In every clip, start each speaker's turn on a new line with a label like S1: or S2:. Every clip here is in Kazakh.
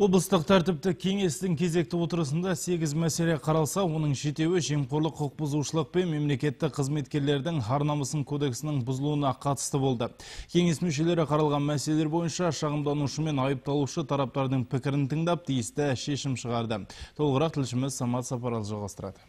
S1: Облыстық тәртіптік кеңестің кезекті отырысында 8 мәселе қаралса, оның жетеуі жемқорлық құқық бұзушылық пен мемлекеттік қызметкерлердің ар-намысын кодексінің бұзылуына қатысты болды. Кеңес мүшелері қаралған мәселелер бойынша шағымданушы мен айыпталушы тараптардың пікірін тыңдап, тиісті шешім шығарды. Толығырақ тілшіміз Самат Сапаралы жалғастырады.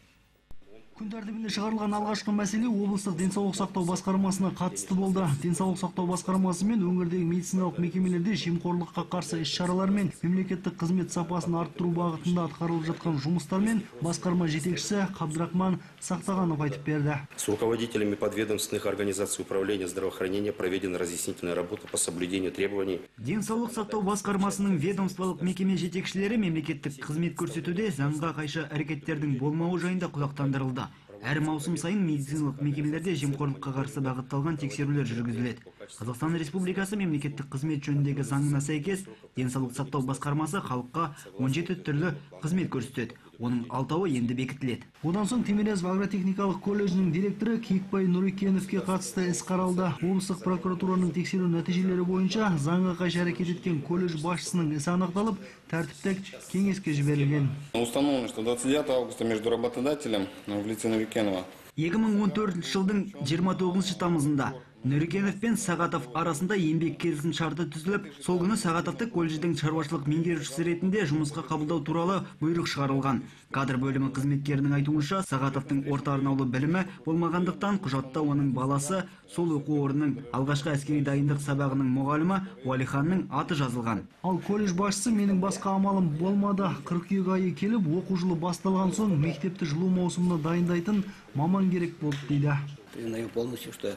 S2: Күн тәртібінде шығарылған алғашқы мәселе облыстық денсаулық сақтау басқармасына қатысты болды. Денсаулық сақтау басқармасы мен өңірдегі медициналық мекемелерде жемқорлыққа қарсы іс-шаралар мен мемлекеттік қызмет сапасын арттыру бағытында атқарылып жатқан жұмыстармен басқарма жетекшісі Қабдрахман Сақтағанов айтып берді.
S3: С руководителями подведомственных организаций управления здравоохранения проведена разъяснительная работа по соблюдению требований.
S2: Денсаулық сақтау басқармасының ведомстволық мекеме жетекшілері мемлекеттік қызмет көрсетуде заңға қайшы әрекеттердің болмауы жайында құлақтандырылды. Әр маусым сайын медициналық мекемелерде жемқорлыққа қарсы бағытталған тексерулер жүргізіледі. Қазақстан Республикасы мемлекеттік қызмет жөніндегі заңына сәйкес денсаулық сақтау басқармасы халыққа 17 түрлі қызмет көрсетеді. Оның 6-ы енді бекітіледі. Одан соң Тимирязев агротехникалық колледжінің директоры Киікбай Нұрекеновке қатысты іс қаралды. Облыстық прокуратураның тексеру нәтижелері бойынша заңға қайшы әрекет еткен колледж басшысының ісі анықталып, тәртіптік кеңеске жіберілген.
S4: Установлено, что 29 августа между работодателем в лице Нұрекенова
S2: 2014 жылдың 29 тамызында Нұрекенов пен Сағатов арасында еңбек келісім шарты түзіліп, сол күні Сағатовты колледждің шаруашылық меңгерушісі ретінде жұмысқа қабылдау туралы бұйрық шығарылған. Кадр бөлімі қызметкерінің айтуынша, Сағатовтың орта арнаулы білімі болмағандықтан құжатта оның баласы сол оқу орнының алғашқы әскери дайындық сабағының мұғалімі Уәлиханның аты жазылған. Ал колледж басшысы менің басқа амалым болмады. Қыркүйек айы келіп, оқу жылы басталған соң мектепті жылу маусымына дайындайтын маман керек болды дейді.
S5: Признаю полностью, что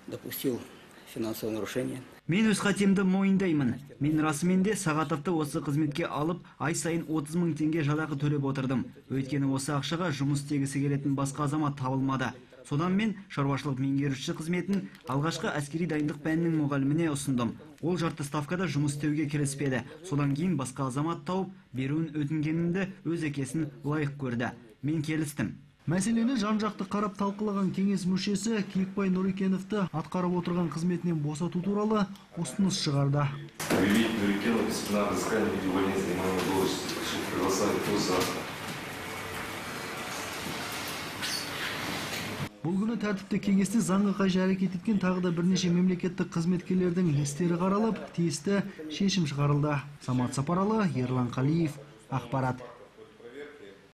S5: допустил финансовое нарушение.
S2: Мен өз қатемді мойындаймын. Мен расымен де Сағатовты осы қызметке алып, ай сайын 30 000 теңге жалақы төлеп отырдым. Өйткені осы ақшаға жұмыс істегісі келетін басқа азамат табылмады. Содан мен шаруашылық меңгерушісі қызметін алғашқы әскери дайындық пәнінің мұғаліміне ұсындым. Ол жарты ставкада жұмыс істеуге келіспеді. Содан кейін басқа азамат тауып, беруін өтінгенімді өз әкесін лайық көрді. Мен келістім. Мәселені жан-жақты қарап талқылаған кеңес мүшесі Киікбай Нұрекеновты атқарып отырған қызметінен босату туралы ұсыныс шығарды. Бұл күні тәртіпті кеңесте заңға қайшы әрекет еткен тағы да бірнеше мемлекеттік қызметкерлердің істері қаралып, тиісті шешім шығарылды. Самат Сапаралы, Ерлан Қалиев, Ақпарат.